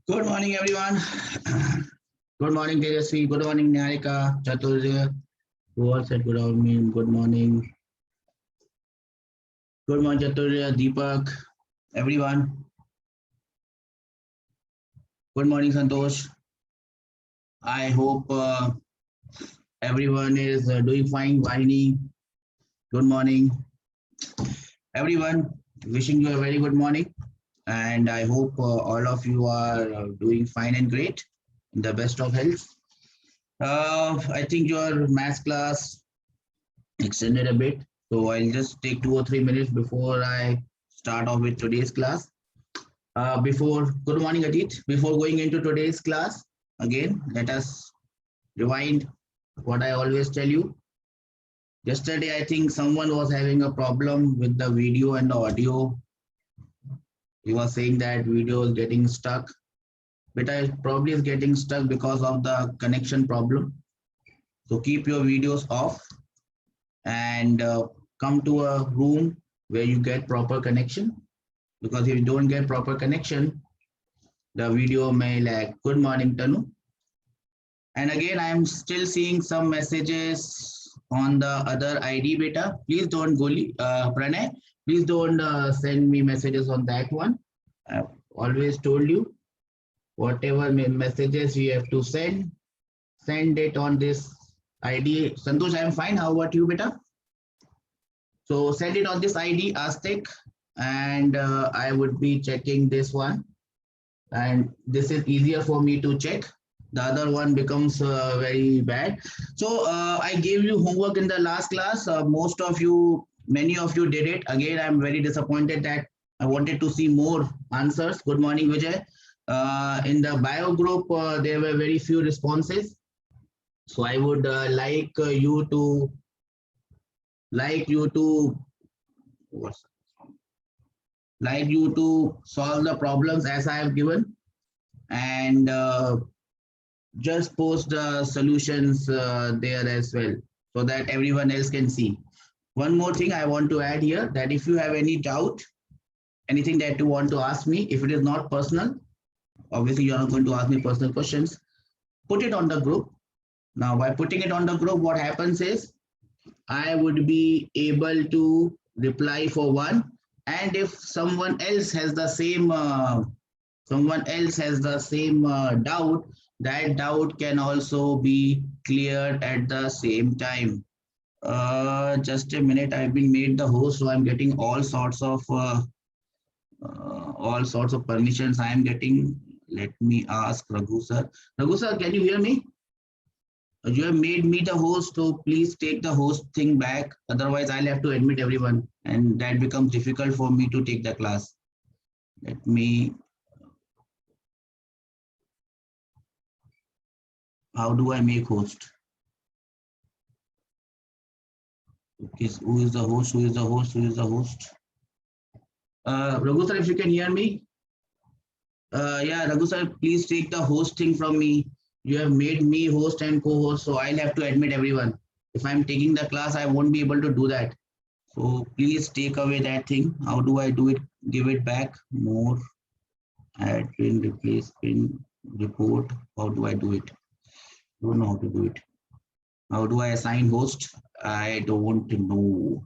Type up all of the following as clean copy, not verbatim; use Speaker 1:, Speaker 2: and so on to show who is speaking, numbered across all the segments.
Speaker 1: Good morning, everyone. Good morning, Tejasvi. Good morning, Niharika, Chaturya. Who all said good morning? Good morning. Good morning, Chaturya, Deepak, everyone. Good morning, Santosh. I hope everyone is doing fine. Vahini, good morning, everyone. Wishing you a very good morning. And I hope all of you are doing fine and great, in the best of health. I think your math class extended a bit. So I'll just take 2 or 3 minutes before I start off with today's class. Good morning, Ajit. Before going into today's class, again, let us rewind what I always tell you. Yesterday, I think someone was having a problem with the video and the audio. He was saying that video is getting stuck, but I probably is getting stuck because of the connection problem. So keep your videos off and come to a room where you get proper connection, because if you don't get proper connection, the video may lag. Good morning, Tanu. And again, I'm still seeing some messages on the other ID beta. Please don't go, Pranay. Please don't send me messages on that one. I've always told you, whatever messages you have to send it on this ID. Santosh, I'm fine. How about you, beta? So send it on this ID, Aztec, and I would be checking this one. And this is easier for me to check. The other one becomes very bad. So I gave you homework in the last class. Many of you did it. Again, I'm very disappointed that I wanted to see more answers. Good morning, Vijay. In the bio group, there were very few responses. So I would like you to what's like you to solve the problems as I have given, and just post the solutions there as well, so that everyone else can see. One more thing I want to add here, that if you have any doubt, anything that you want to ask me, if it is not personal, obviously you're not going to ask me personal questions, put it on the group. Now by putting it on the group, what happens is I would be able to reply for one, and if someone else has the same doubt, that doubt can also be cleared at the same time. Just a minute, I've been made the host, so I'm getting all sorts of permissions I am getting. Let me ask Raghu sir. Raghu sir, can you hear me? You have made me the host, so please take the host thing back. Otherwise, I'll have to admit everyone, and that becomes difficult for me to take the class. Let me. How do I make host? Okay, so who is the host? Who is the host? Who is the host? Raghu sir, if you can hear me. Yeah, Raghu sir, please take the host thing from me. You have made me host and co-host, so I'll have to admit everyone. If I'm taking the class, I won't be able to do that. So please take away that thing. How do I do it? Give it back. More. Add pin, replace pin, report. How do I do it? Don't know how to do it. How do I assign host? I don't know.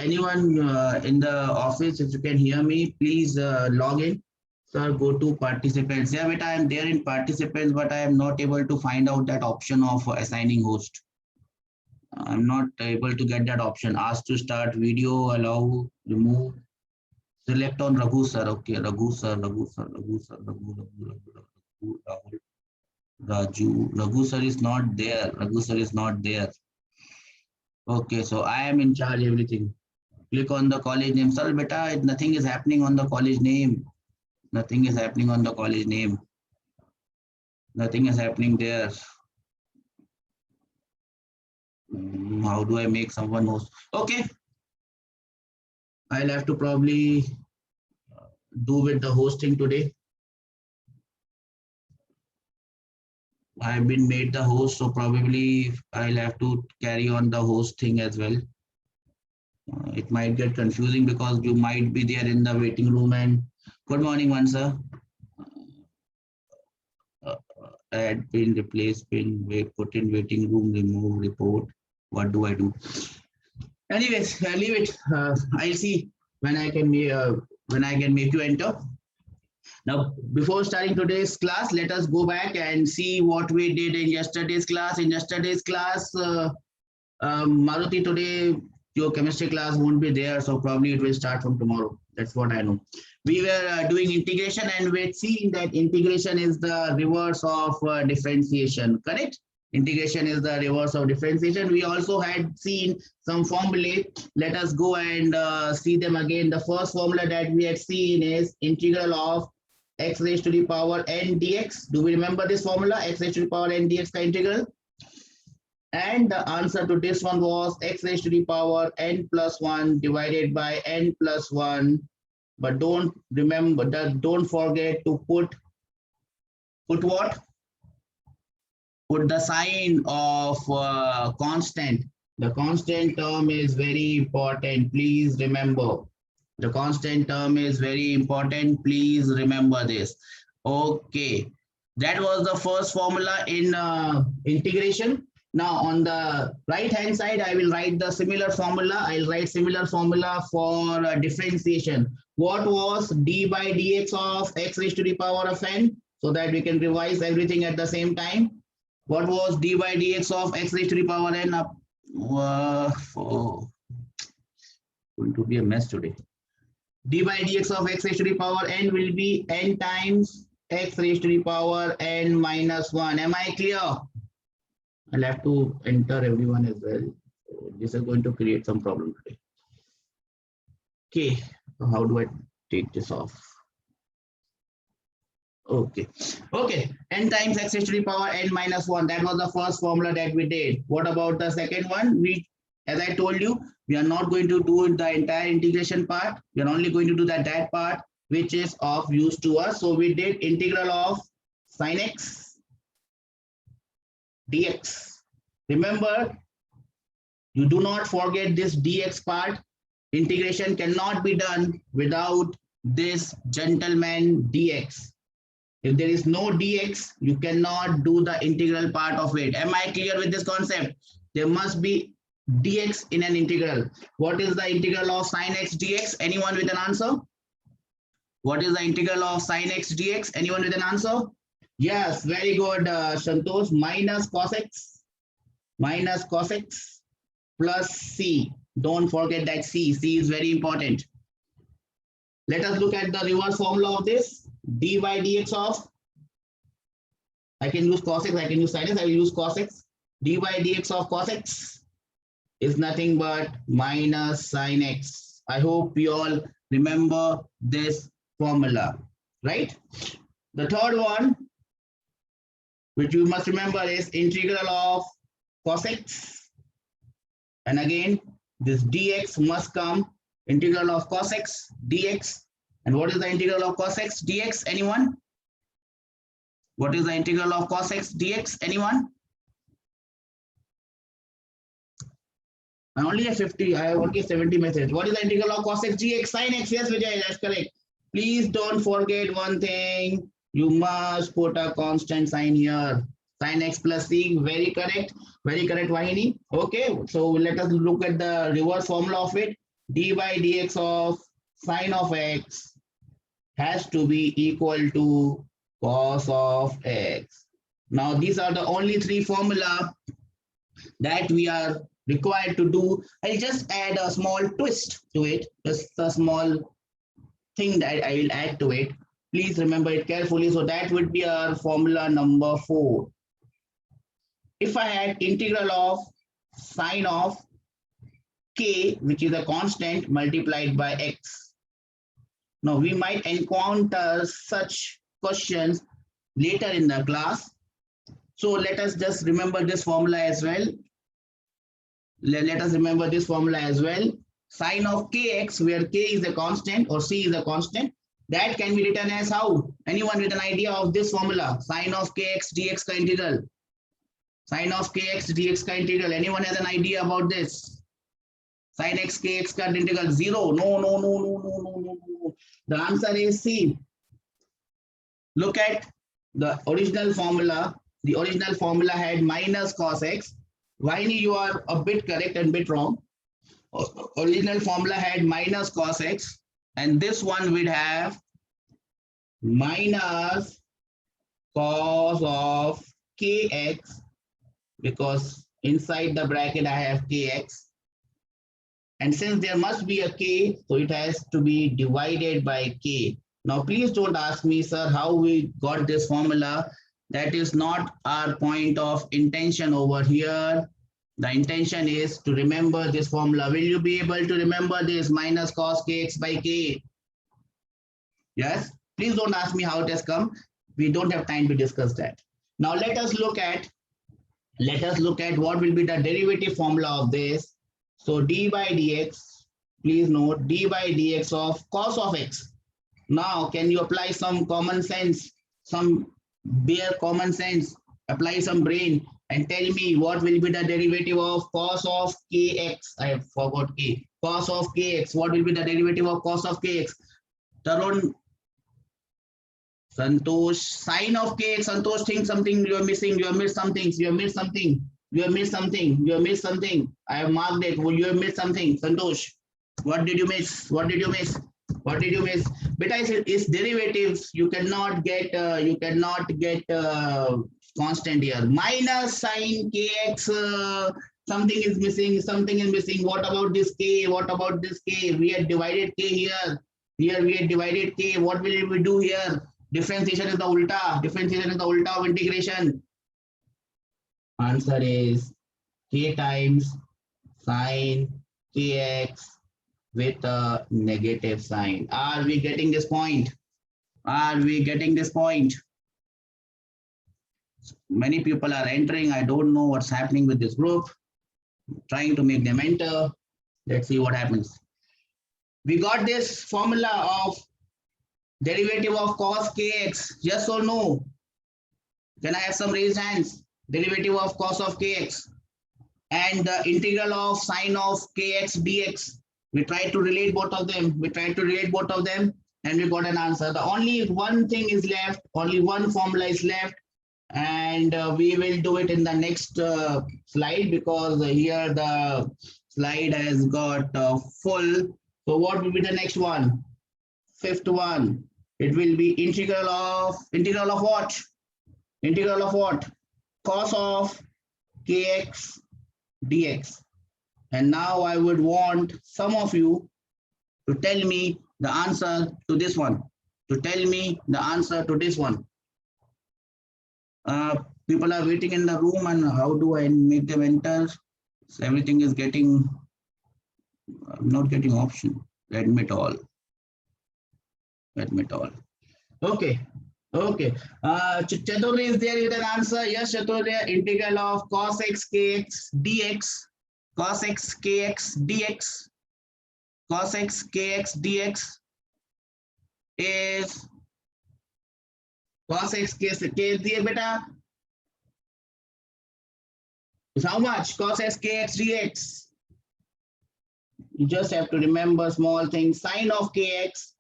Speaker 1: Anyone in the office, if you can hear me, please log in. Sir, go to participants. Yeah, but I am there in participants, but I am not able to find out that option of assigning host. I'm not able to get that option. Ask to start video, allow, remove. Select on Raghu sir. Okay, Raghu sir, Raghu sir, Raghu sir, Raghu, Rahul, Raju. Raghu sir is not there. Raghu sir is not there. Okay, so I am in charge everything. Click on the college name. Sir, beta, nothing is happening on the college name. Nothing is happening on the college name. Nothing is happening there. How do I make someone host? Okay, I'll have to probably do with the hosting today. I've been made the host, so probably I'll have to carry on the host thing as well. It might get confusing because you might be there in the waiting room. And good morning, Mansa. Add pin, replace pin, wait, put in waiting room, remove report. What do I do? Anyways, leave it. I'll see when I can make you enter. Now, before starting today's class, let us go back and see what we did in yesterday's class. In yesterday's class, Maruti, today your chemistry class won't be there, so probably it will start from tomorrow. That's what I know. We were doing integration, and we're seeing that integration is the reverse of differentiation, correct? Integration is the reverse of differentiation. We also had seen some formulae. Let us go and see them again. The first formula that we had seen is integral of x raised to the power n dx. Do we remember this formula? X raised to the power n dx ka integral. And the answer to this one was x raised to the power n plus 1 divided by n plus 1. But don't forget to put what? Put the sign of constant. The constant term is very important. Please remember. The constant term is very important. Please remember this. Okay. That was the first formula in integration. Now on the right hand side, I will write the similar formula. I'll write similar formula for differentiation. What was d by dx of x raised to the power of n? So that we can revise everything at the same time. What was d by dx of x raised to the power n? Going to be a mess today. D by dx of x raised to the power n will be n times x raised to the power n minus 1. Am I clear? I'll have to enter everyone as well. So this is going to create some problem today. Okay, so how do I take this off? Okay, n times x raised to the power n minus 1. That was the first formula that we did. What about the second one? As I told you, we are not going to do the entire integration part. We are only going to do that part which is of use to us. So we did integral of sin x dx. Remember, you do not forget this dx part. Integration cannot be done without this gentleman dx. If there is no dx, you cannot do the integral part of it. Am I clear with this concept? There must be dx in an integral. What is the integral of sin x dx? Anyone with an answer? What is the integral of sin x dx? Anyone with an answer? Yes, very good, Santosh. Minus cos x plus c. Don't forget that c is very important. Let us look at the reverse formula of this. D by dx of, I can use cos x, I can use sin x, I will use cos x. D by dx of cos x is nothing but minus sin x. I hope you all remember this formula, right? The third one, which you must remember, is integral of cos x. And again, this dx must come, integral of cos x dx. And what is the integral of cos x dx? Anyone? What is the integral of cos x dx? Anyone? I only have 50, I have only 70 messages. What is the integral of cos x dx? Sin x, yes, Vijay, that's correct. Please don't forget one thing. You must put a constant sign here. Sin x plus c, very correct, Vahini. Okay, so let us look at the reverse formula of it. D by dx of sin of x has to be equal to cos of x. Now, these are the only three formula that we are required to do. I'll just add a small twist to it, just a small thing that I will add to it. Please remember it carefully. So that would be our formula number 4. If I had integral of sine of k, which is a constant, multiplied by x. Now we might encounter such questions later in the class. So let us just remember this formula as well. Let us remember this formula as well. Sine of kx, where k is a constant or c is a constant, that can be written as how? Anyone with an idea of this formula? Sine of kx dx ka integral. Sine of kx dx ka integral. Anyone has an idea about this? Sin x kx current integral 0. No, no, no, no, no, no, no, no. The answer is C. Look at the original formula. The original formula had minus cos x. Why you are a bit correct and bit wrong. Original formula had minus cos x, and this one would have minus cos of kx, because inside the bracket I have kx. And since there must be a k, so it has to be divided by k. Now, please don't ask me, sir, how we got this formula. That is not our point of intention over here. The intention is to remember this formula. Will you be able to remember this minus cos kx by k? Yes? Please don't ask me how it has come. We don't have time to discuss that. Now, let us look at what will be the derivative formula of this. So d by dx, please note d by dx of cos of x. Now, can you apply some common sense, some bare common sense, apply some brain and tell me what will be the derivative of cos of kx? I forgot k. Cos of kx. What will be the derivative of cos of kx? Tarun, Santosh, sin of kx. Santosh, think something you are missing. You have missed something. You have missed something. You have missed something. You have missed something. I have marked it. You have missed something. Santosh, what did you miss? What did you miss? What did you miss? Beta, is derivatives. You cannot get constant here. Minus sin kx. Something is missing. Something is missing. What about this k? What about this k? We had divided k here. Here we had divided k. What will we do here? Differentiation is the ulta. Differentiation is the ulta of integration. Answer is k times sin kx with a negative sign. Are we getting this point? Are we getting this point? Many people are entering. I don't know what's happening with this group. I'm trying to make them enter. Let's see what happens. We got this formula of derivative of cos kx. Yes or no? Can I have some raised hands? Derivative of cos of kx and the integral of sin of kx dx. We tried to relate both of them. And we got an answer. The only one thing is left, only one formula is left, and we will do it in the next slide, because here the slide has got full. So what will be the next one? Fifth one. It will be integral of what? Integral of what? Cos of kx dx. And now I would want some of you to tell me the answer to this one. People are waiting in the room, and how do I make them enter? So everything is getting, I'm not getting option. Admit all. Okay. Chaturya, is there an answer? Yes, Chaturya. Integral of cos x kx dx. Cos x kx dx. Cos x kx dx is cos x kx diye beta is how much? Cos x kx dx. You just have to remember small things. Sin of kx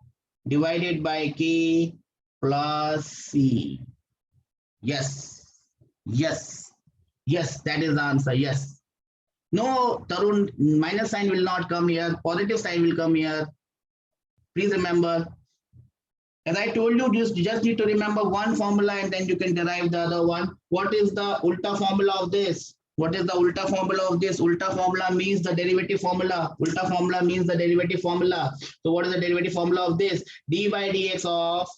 Speaker 1: divided by k plus c. Yes, that is the answer. Yes. No, Tarun, minus sign will not come here. Positive sign will come here. Please remember. As I told you, you just need to remember one formula and then you can derive the other one. What is the ulta formula of this? Ulta formula means the derivative formula. So what is the derivative formula of this? D by dx of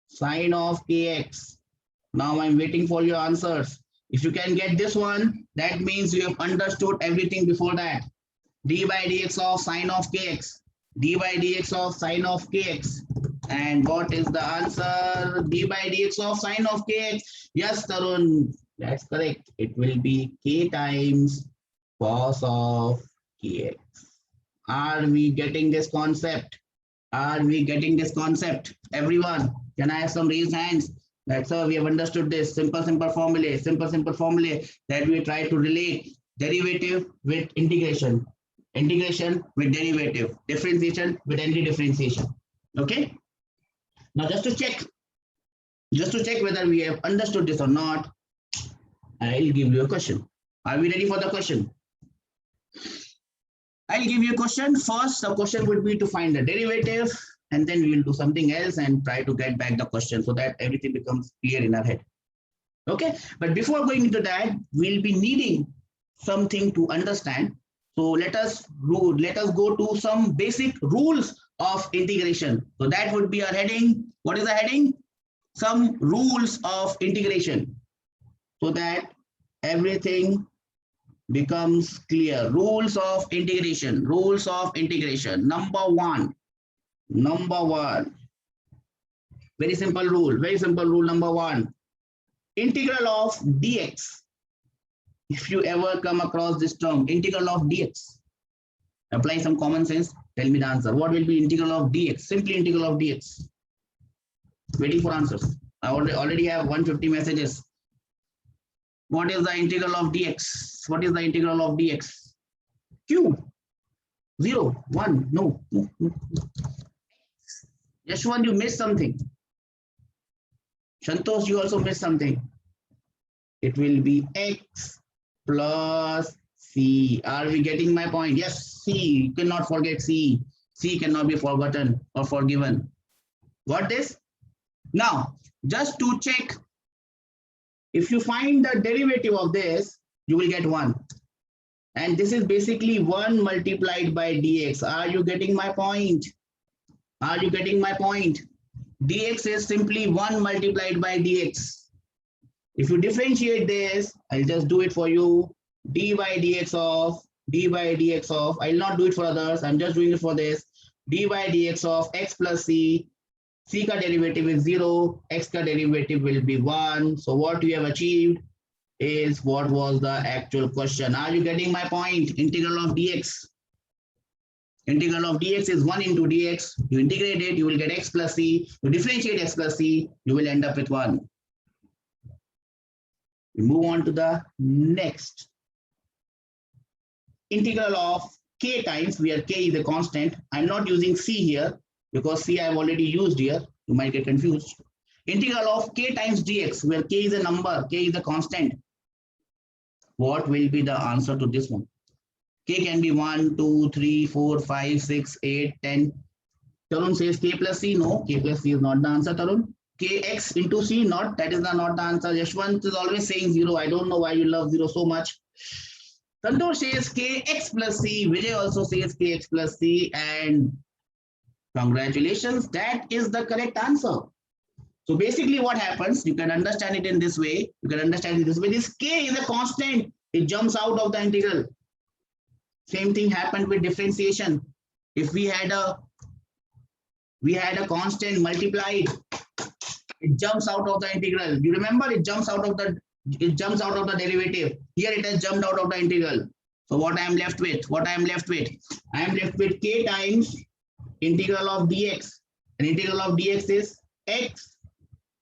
Speaker 1: sin of kx. Now I'm waiting for your answers. If you can get this one, that means you have understood everything before that. D by dx of sin of kx. And what is the answer? D by dx of sin of kx. Yes, Tarun, that's correct. It will be k times cos of kx. Are we getting this concept? Everyone, can I have some raised hands? That's how we have understood this simple formulae that we try to relate derivative with integration. integration with derivative, differentiation with anti-differentiation. Okay. Now just to check whether we have understood this or not, I'll give you a question. Are we ready for the question? I'll give you a question. First, the question would be to find the derivative, and then we will do something else and try to get back the question so that everything becomes clear in our head. Okay, but before going into that, we'll be needing something to understand. So let us go to some basic rules of integration. So that would be our heading. What is the heading? Some rules of integration, so that everything becomes clear. Rules of integration. Rules of integration. Number one. Very simple rule. Very simple rule. Number one. Integral of dx. If you ever come across this term, integral of dx, apply some common sense. Tell me the answer. What will be integral of dx? Simply integral of dx. Waiting for answers. I already have 150 messages. What is the integral of dx? What is the integral of dx? Q. 0, 1. No. Yashwant, you missed something. Santosh, you also missed something. It will be x plus c. Are we getting my point? Yes, c. You cannot forget c. C cannot be forgotten or forgiven. Got this? Now, just to check, if you find the derivative of this, you will get 1. And this is basically 1 multiplied by dx. Are you getting my point? Are you getting my point? Dx is simply 1 multiplied by dx. If you differentiate this, I'll just do it for you. d by dx of, I'll not do it for others. I'm just doing it for this. d by dx of x plus c. C ka derivative is 0. X ka derivative will be 1. So what we have achieved is what was the actual question. Are you getting my point? Integral of dx. Integral of dx is 1 into dx. You integrate it, you will get x plus c. You differentiate x plus c, you will end up with 1. We move on to the next. Integral of k times, where k is a constant. I'm not using c here because c I've already used here. You might get confused. Integral of k times dx, where k is a number, k is a constant. What will be the answer to this one? K can be 1, 2, 3, 4, 5, 6, 8, 10. Tarun says k plus c. No, k plus c is not the answer, Tarun. Kx into c, not. That is not the answer. Yashwant is always saying 0. I don't know why you love 0 so much. Santosh says kx plus c. Vijay also says kx plus c. And congratulations, that is the correct answer. So basically what happens, you can understand it in this way. This k is a constant. It jumps out of the integral. Same thing happened with differentiation. If we had a constant multiplied, it jumps out of the integral. You remember, it jumps out of the derivative. Here it has jumped out of the integral. So what I am left with? I am left with k times integral of dx. And integral of dx is x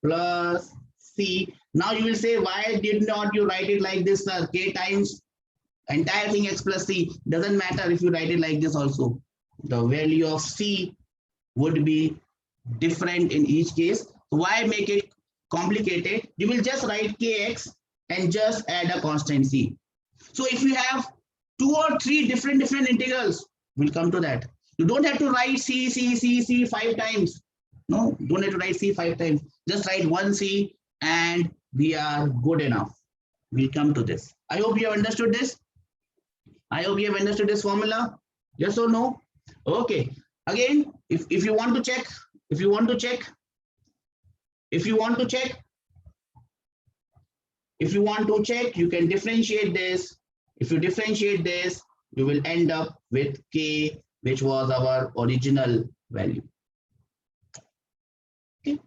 Speaker 1: plus c. Now you will say, why did not you write it like this, sir? K times entire thing x plus c. Doesn't matter if you write it like this also. The value of c would be different in each case. So why make it complicated? You will just write kx and just add a constant c. So if you have 2 or 3 different integrals, we'll come to that. You don't have to write c 5 times. No, don't have to write c 5 times. Just write 1 c and we are good enough. We'll come to this. I hope you have understood this. I hope you have understood this formula. Yes or no? Okay. Again, if you want to check, you can differentiate this. If you differentiate this, you will end up with k, which was our original value. Okay.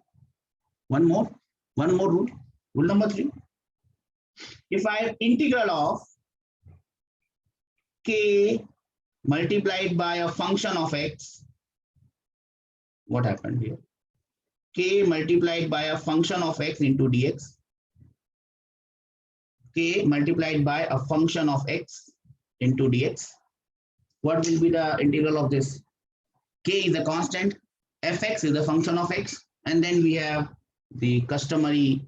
Speaker 1: One more rule. Rule number 3. If I have integral of k multiplied by a function of x, what happened here? K multiplied by a function of x into dx. K multiplied by a function of x into dx. what will be the integral of this? K is a constant, fx is a function of x, and then we have the customary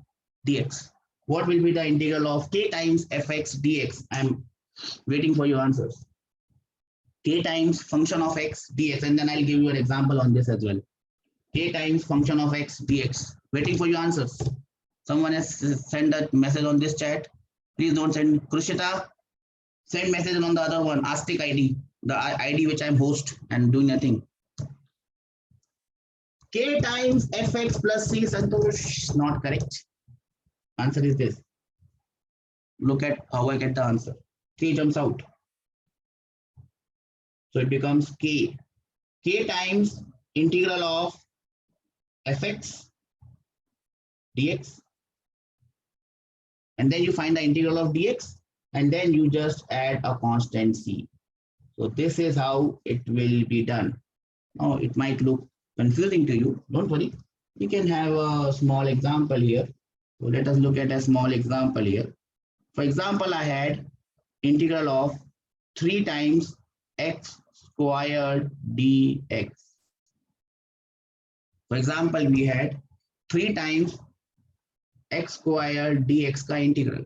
Speaker 1: dx. What will be the integral of k times fx dx? I'm waiting for your answers. K times function of x dx, and then I'll give you an example on this as well. K times function of x dx. Waiting for your answers. Someone has sent a message on this chat. Please don't send. Krushita, send message on the other one. Astic ID, the ID which I'm host and doing nothing. K times fx plus c, Santosh, not correct. Answer is this. Look at how I get the answer. K jumps out. So it becomes k. K times integral of fx dx. And then you find the integral of dx. And then you just add a constant c. So this is how it will be done. Now it might look confusing to you. Don't worry. We can have a small example here. So let us look at a small example here. For example, I had integral of 3 times x squared dx. For example, we had 3 times x squared dx ka integral.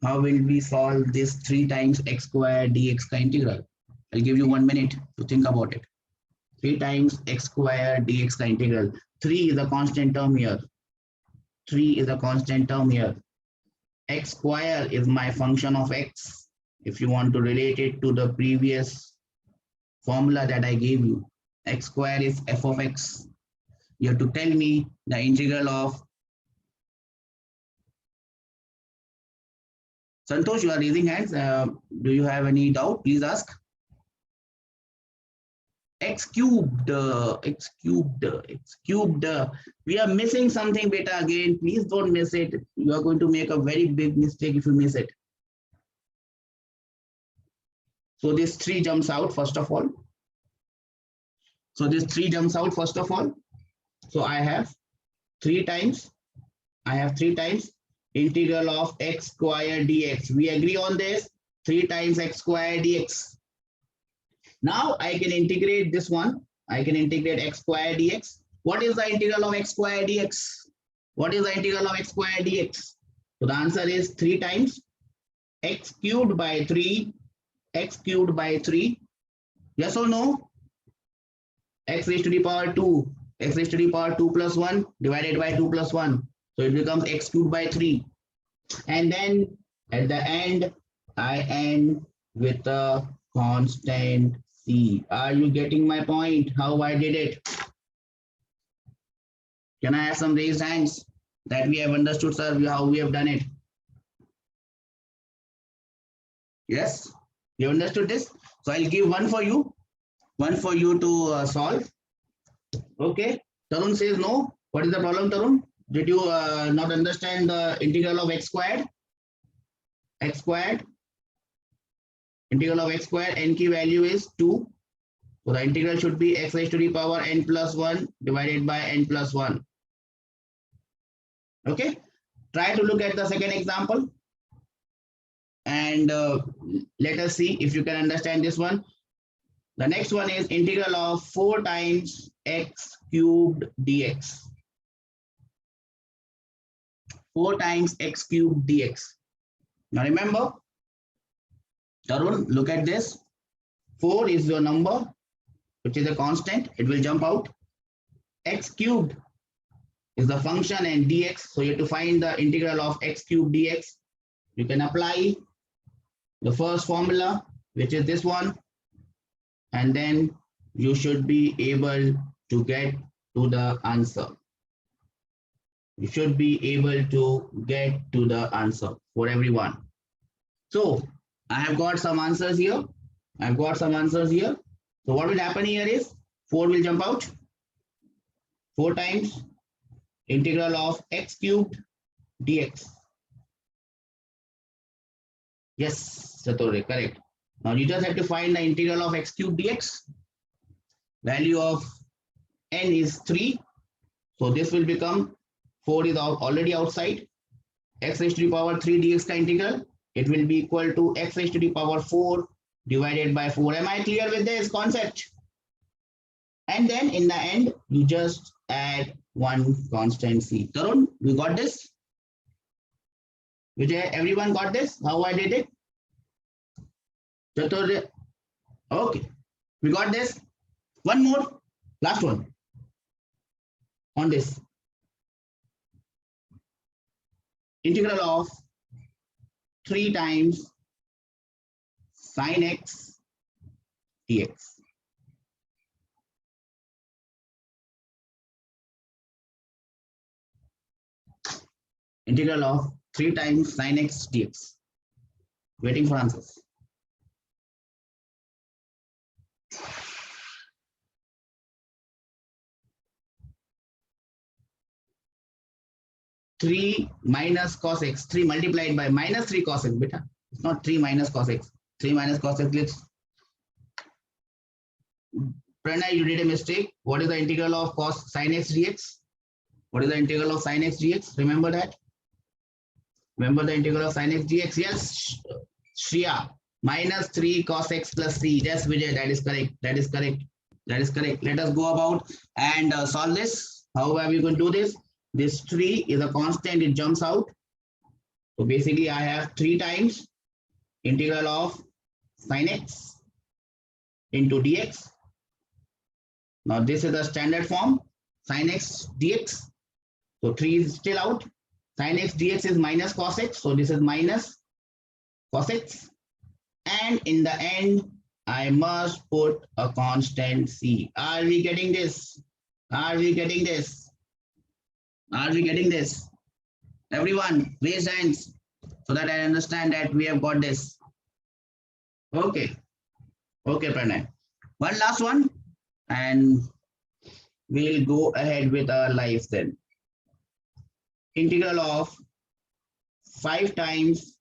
Speaker 1: How will we solve this 3 times x squared dx ka integral? I'll give you 1 minute to think about it. 3 times x squared dx ka integral. 3 is a constant term here. 3 is a constant term here. X square is my function of x. If you want to relate it to the previous formula that I gave you, x square is f of x. You have to tell me the integral of. Santosh, you are raising hands. Do you have any doubt? Please ask. X cubed. We are missing something, beta, again. Please don't miss it. You are going to make a very big mistake if you miss it. So this 3 jumps out first of all. So I have 3 times. Integral of x squared dx. We agree on this. 3 times x squared dx. Now I can integrate this one. I can integrate x squared dx. What is the integral of x squared dx? So the answer is 3 times x cubed by 3. Yes or no? X raised to the power 2. X raised to the power 2 plus 1 divided by 2 plus 1. So it becomes x cubed by 3. And then at the end, I end with a constant c. Are you getting my point? How I did it? Can I have some raised hands that we have understood, sir, how we have done it? Yes, you understood this? So I'll give one for you to solve. Okay, Tarun says no. What is the problem, Tarun? Did you not understand the integral of x squared? Integral of x squared, n key value is 2. So the integral should be x raised to the power n plus 1 divided by n plus 1. Okay, try to look at the second example and let us see if you can understand this one. The next one is integral of 4 times x cubed dx. 4 times x cubed dx. Now remember, Tarun, look at this. 4 is your number, which is a constant. It will jump out. X cubed is the function and dx. So you have to find the integral of x cubed dx. You can apply the first formula, which is this one. And then you should be able to get to the answer. You should be able to get to the answer for everyone. So I have got some answers here. So what will happen here is 4 will jump out. 4 times integral of x cubed dx. Yes, Satori, correct. Now you just have to find the integral of x cubed dx. Value of n is 3. So this will become 4 is already outside. X raised to the power 3 dx ka integral. It will be equal to x raised to the power 4 divided by 4. Am I clear with this concept? And then in the end, you just add one constant c. Tarun, you got this? Vijay, everyone got this? How I did it? Chatur, okay. We got this. One more, last one on this. Integral of 3 times sine x dx. Integral of 3 times sine x dx. Waiting for answers. Three minus cos x, 3 multiplied by minus 3 cos x, beta. It's not 3 minus cos x. 3 minus cos x. Let's. Pranay, you did a mistake. What is the integral of cos sine x dx? What is the integral of sine x dx? Remember that? Remember the integral of sine x dx? Yes, Shriya. Minus 3 cos x plus c. Yes, Vijay, that is correct. That is correct. That is correct. Let us go about and solve this. How are we going to do this? This 3 is a constant, it jumps out. So basically I have 3 times integral of sine x into dx. Now this is the standard form, sine x dx. So 3 is still out. Sine x dx is minus cos x. So this is minus cos x. And in the end, I must put a constant c. Are we getting this? Are we getting this? Are we getting this? Everyone, raise hands so that I understand that we have got this. Okay. Okay, Pranay. One last one, and we'll go ahead with our life then. Integral of 5 times,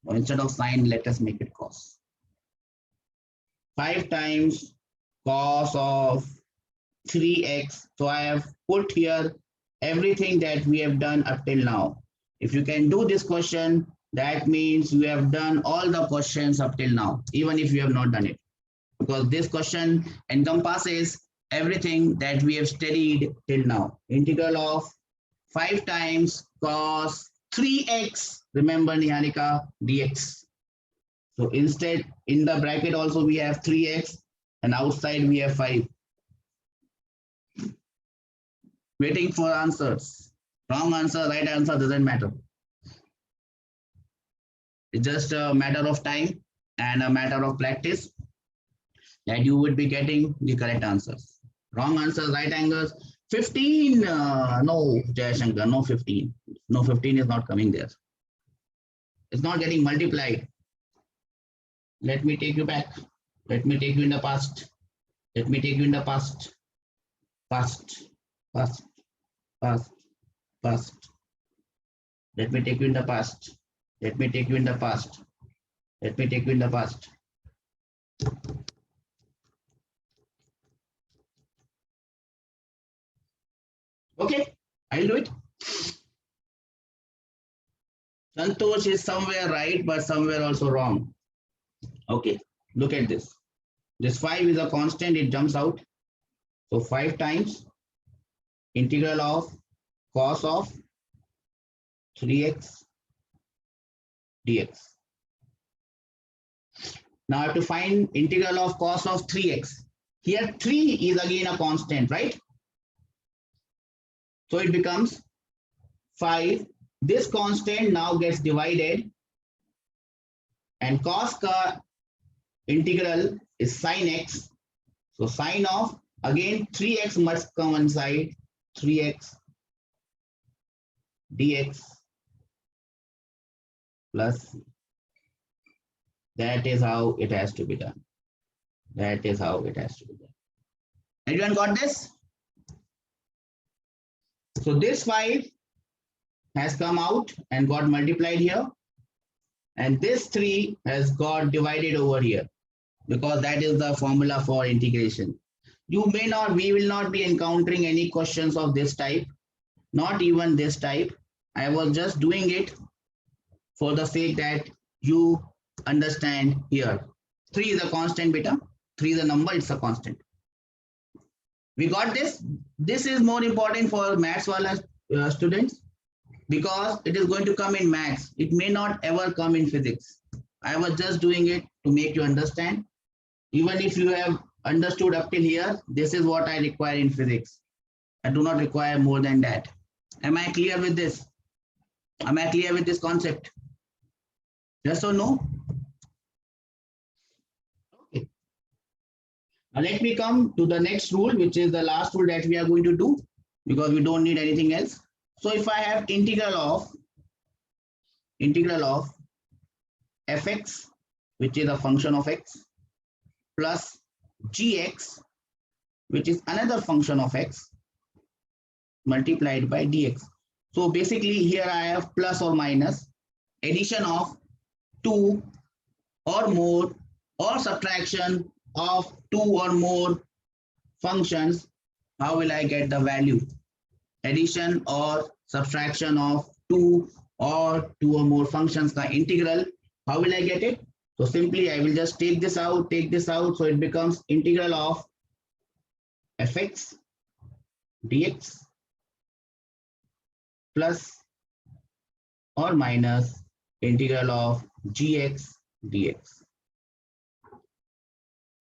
Speaker 1: or instead of sine, let us make it cos. 5 times cos of 3x. So I have put here everything that we have done up till now. If you can do this question, that means you have done all the questions up till now, even if you have not done it. Because this question encompasses everything that we have studied till now. Integral of 5 times cos 3x, remember Niharika, dx. So instead, in the bracket also we have 3x and outside we have 5. Waiting for answers. Wrong answer, right answer, doesn't matter. It's just a matter of time and a matter of practice that you would be getting the correct answers. Wrong answers, right angles. 15, no, Jayashankar, no 15. No, 15 is not coming there. It's not getting multiplied. Let me take you back. Let me take you in the past. Let me take you in the past. Past. Past. Past, past. Let me take you in the past. Let me take you in the past. Let me take you in the past. Okay, I'll do it. Santosh is somewhere right, but somewhere also wrong. Okay, look at this. This 5 is a constant, it jumps out. So 5 times integral of cos of 3x dx. Now I have to find integral of cos of 3x. Here 3 is again a constant, right? So it becomes 5. This constant now gets divided, and cos ka integral is sine x. So sine of, again 3x must come inside, 3x dx plus. That is how it has to be done. That is how it has to be done. Everyone got this? So this 5 has come out and got multiplied here, and this 3 has got divided over here, because that is the formula for integration. You may not, we will not be encountering any questions of this type, not even this type. I was just doing it for the sake that you understand here. 3 is a constant, beta. 3 is a number, it's a constant. We got this. This is more important for maths wala students because it is going to come in maths. It may not ever come in physics. I was just doing it to make you understand. Even if you have understood up till here, this is what I require in physics. I do not require more than that. Am I clear with this? Am I clear with this concept? Yes or no? Okay. Now let me come to the next rule, which is the last rule that we are going to do because we don't need anything else. So if I have integral of fx, which is a function of x, plus gx, which is another function of x, multiplied by dx. So basically here I have plus or minus addition of 2 or more or subtraction of 2 or more functions. How will I get the value? Addition or subtraction of 2 or more functions, the integral. How will I get it? So simply I will just take this out, so it becomes integral of fx dx plus or minus integral of gx dx.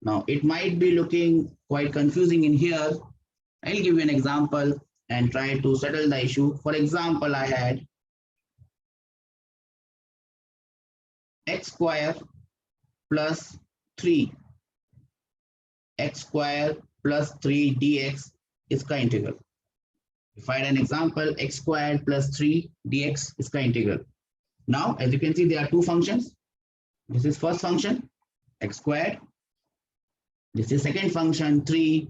Speaker 1: Now it might be looking quite confusing in here. I'll give you an example and try to settle the issue. For example, I had x square plus 3. X square plus 3 dx is का integral. If I had an example, x squared plus 3 dx is का integral. Now, as you can see, there are two functions. This is first function, x squared. This is second function, 3.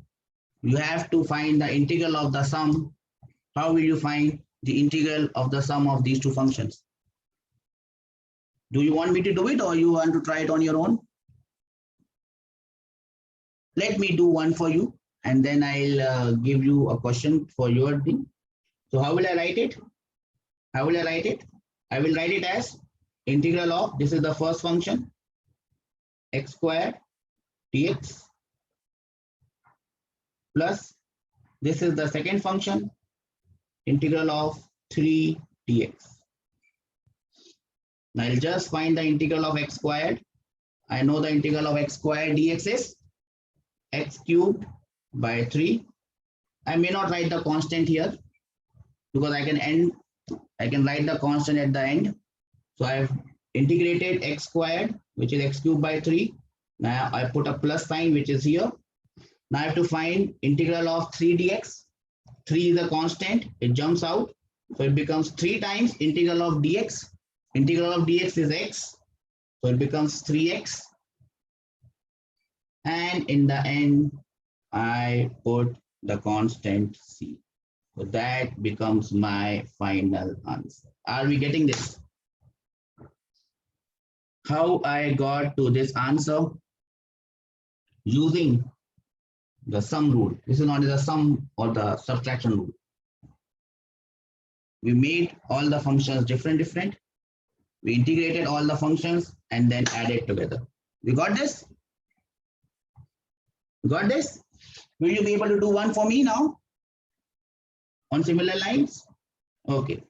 Speaker 1: You have to find the integral of the sum. How will you find the integral of the sum of these two functions? Do you want me to do it or you want to try it on your own? Let me do one for you and then I'll give you a question for your thing. So how will I write it? How will I write it? I will write it as integral of, this is the first function, x squared dx plus this is the second function, integral of 3 dx. Now I'll just find the integral of x squared. I know the integral of x squared dx is x cubed by 3. I may not write the constant here because I can write the constant at the end. So I have integrated x squared, which is x cubed by 3. Now I put a plus sign, which is here. Now I have to find integral of 3 dx. 3 is a constant, it jumps out. So it becomes 3 times integral of dx. Integral of dx is x. So it becomes 3x. And in the end, I put the constant c. So that becomes my final answer. Are we getting this? How I got to this answer? Using the sum rule. This is not the sum or the subtraction rule. We made all the functions different. We integrated all the functions and then added together. We got this? Got this? Will you be able to do one for me now? On similar lines? Okay.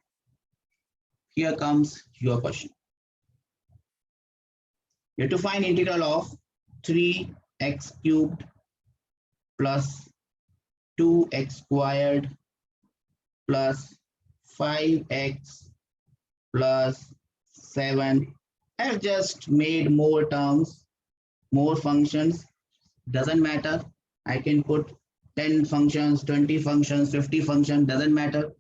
Speaker 1: Here comes your question. You have to find integral of 3x cubed plus 2x squared plus 5x plus 7. I have just made more terms, more functions. Doesn't matter. I can put 10 functions, 20 functions, 50 functions, doesn't matter.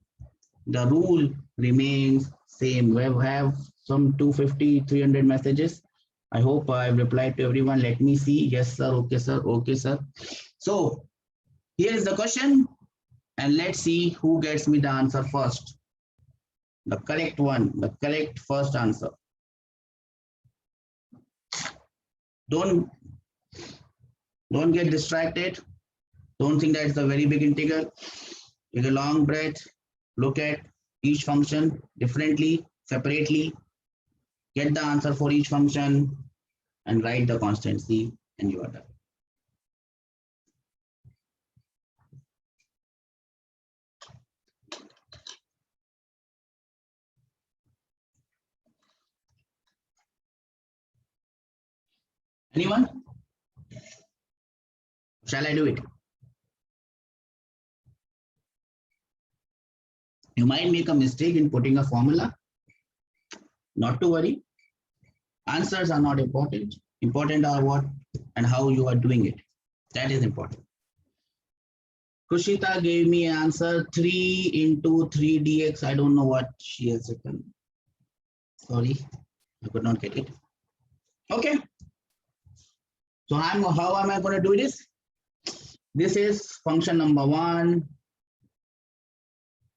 Speaker 1: The rule remains same. We have some 250, 300 messages. I hope I've replied to everyone. Let me see. Yes, sir. Okay, sir. Okay, sir. So here is the question. And let's see who gets me the answer first. The correct one, the correct first answer. Don't get distracted. Don't think that it's a very big integral. Take a long breath. Look at each function differently, separately. Get the answer for each function and write the constant C, and you are done. Anyone? Shall I do it? You might make a mistake in putting a formula. Not to worry. Answers are not important. Important are what and how you are doing it. That is important. Kushita gave me an answer 3 into 3 dx. I don't know what she has written. Sorry, I could not get it. Okay. So how am I going to do this? This is function number 1.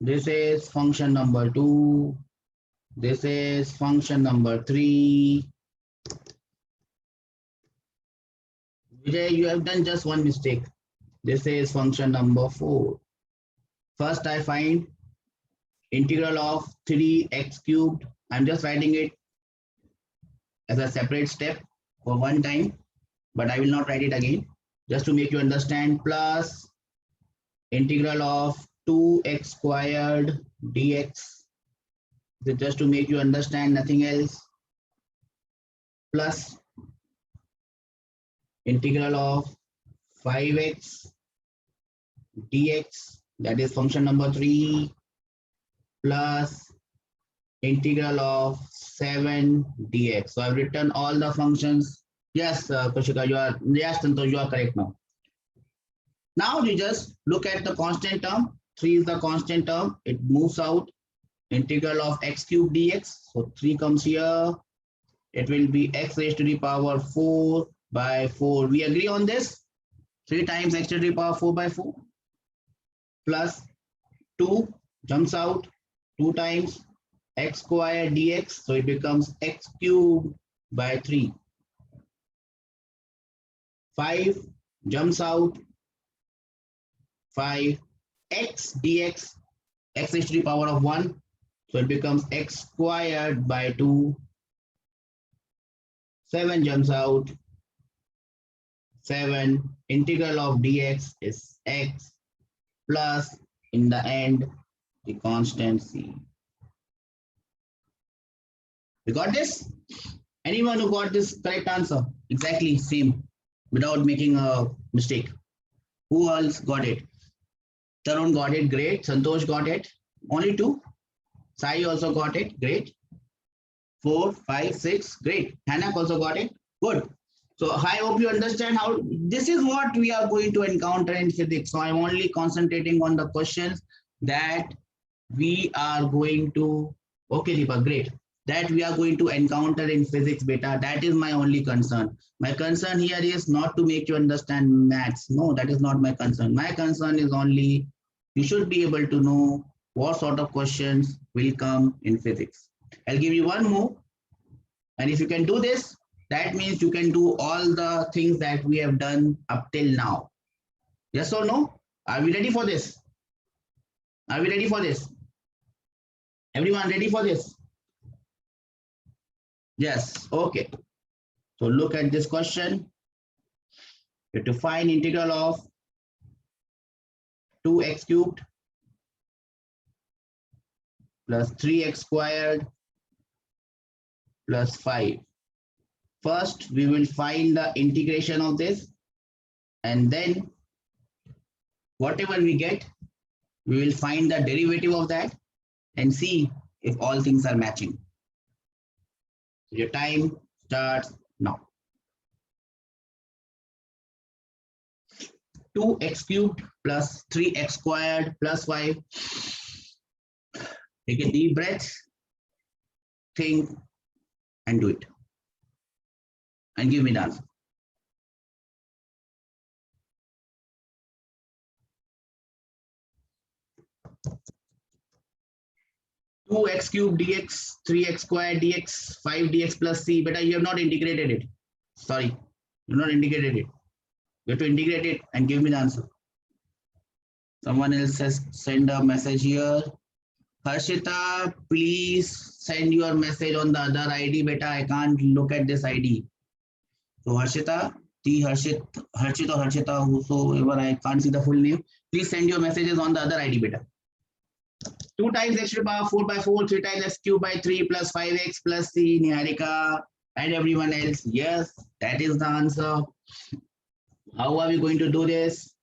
Speaker 1: This is function number 2. This is function number 3. Vijay, you have done just one mistake. This is function number 4. First, I find integral of 3x cubed. I'm just writing it as a separate step for one time, but I will not write it again, just to make you understand, plus integral of 2x squared dx, just to make you understand, nothing else, plus integral of 5x dx, that is function number 3, plus integral of 7 dx. So I've written all the functions. Yes, Kushika, you are, yes, Santosh, you are correct now. Now you just look at the constant term. 3 is the constant term. It moves out. Integral of x cubed dx. So 3 comes here. It will be x raised to the power 4 by 4. We agree on this? 3 times x to the power 4 by 4. Plus 2 jumps out. 2 times x squared dx. So it becomes x cubed by 3. 5 jumps out. 5 x dx, x raised to the power of 1. So it becomes x squared by 2. 7 jumps out. 7 integral of dx is x plus, in the end, the constant c. You got this? Anyone who got this correct answer? Exactly same, without making a mistake. Who else got it? Tarun got it, great. Santosh got it, only 2. Sai also got it, great. 4, 5, 6, great. Hanak also got it, good. So I hope you understand how this is what we are going to encounter in physics. So I'm only concentrating on the questions that we are going to, okay Deepa, great, that we are going to encounter in physics beta. That is my only concern. My concern here is not to make you understand maths. No, that is not my concern. My concern is only you should be able to know what sort of questions will come in physics. I'll give you one more. And if you can do this, that means you can do all the things that we have done up till now. Yes or no? Are we ready for this? Are we ready for this? Everyone ready for this? Yes, okay. So look at this question. You have to find integral of 2x cubed plus 3x squared plus 5. First, we will find the integration of this, and then whatever we get, we will find the derivative of that and see if all things are matching. Your time starts now. 2x cubed plus 3x squared plus 5. Take a deep breath, think, and do it. And give me the answer. Two x cubed dx, 3x squared dx, 5 dx plus c. But you have not integrated it. Sorry, you have not integrated it. You have to integrate it and give me the answer. Someone else has sent a message here. Harshita, please send your message on the other ID, beta. I can't look at this ID. So Harshita, Harshit or Harshita, whosoever, I can't see the full name. Please send your messages on the other ID, beta. 2 times x to the power 4 by 4, 3 times x cube by 3 plus 5x plus c, Niharika and everyone else. Yes, that is the answer. How are we going to do this?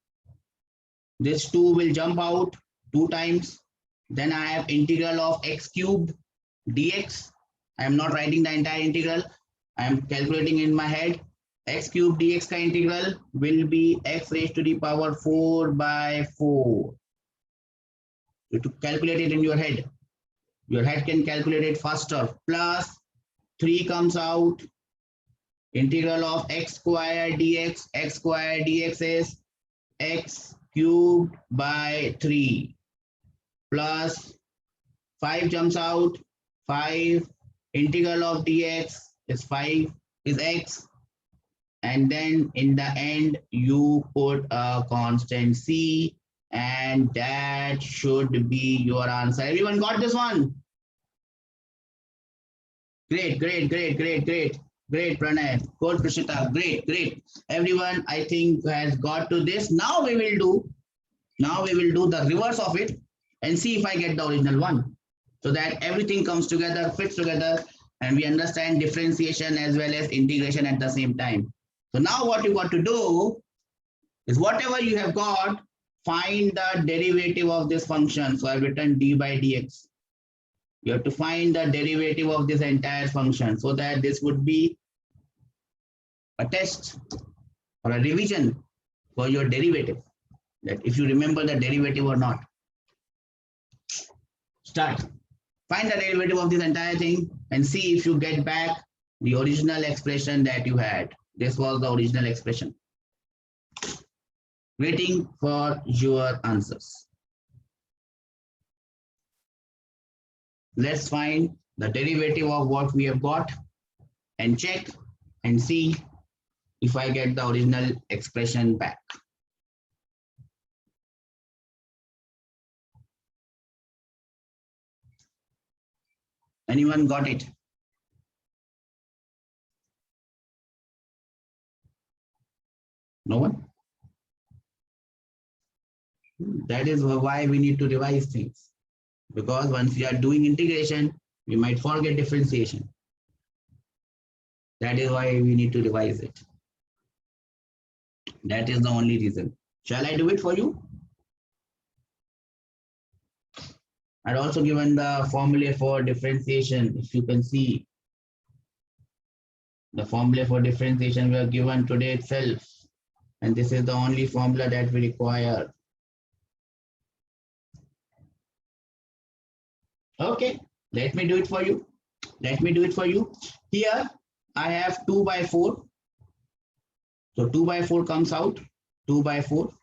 Speaker 1: This 2 will jump out 2 times. Then I have integral of x cubed dx. I am not writing the entire integral. I am calculating in my head. X cubed dx ka integral will be x raised to the power 4 by 4. You have to calculate it in your head. Your head can calculate it faster. Plus 3 comes out. Integral of x square dx. X square dx is x cubed by 3. Plus 5 jumps out. 5 integral of dx is 5 is x. And then in the end, you put a constant c, and that should be your answer. Everyone got this one? Great, great, great, great, great. Great, Pranay. Good, Prashita. Great, great. Everyone, I think, has got to this. Now we will do the reverse of it and see if I get the original one. So that everything comes together, fits together, and we understand differentiation as well as integration at the same time. So now what you got to do is whatever you have got, find the derivative of this function. So I've written d by dx. You have to find the derivative of this entire function, so that this would be a test or a revision for your derivative, that if you remember the derivative or not. Start. Find the derivative of this entire thing and see if you get back the original expression that you had. This was the original expression. Waiting for your answers. Let's find the derivative of what we have got and check and see if I get the original expression back. Anyone got it? No one? That is why we need to revise things. Because once you are doing integration, we might forget differentiation. That is why we need to revise it. That is the only reason. Shall I do it for you? I'd also given the formula for differentiation. If you can see, the formula for differentiation we are given today itself. And this is the only formula that we require. Okay, let me do it for you. Let me do it for you. Here, I have 2 by 4. So 2 by 4 comes out, 2 by 4.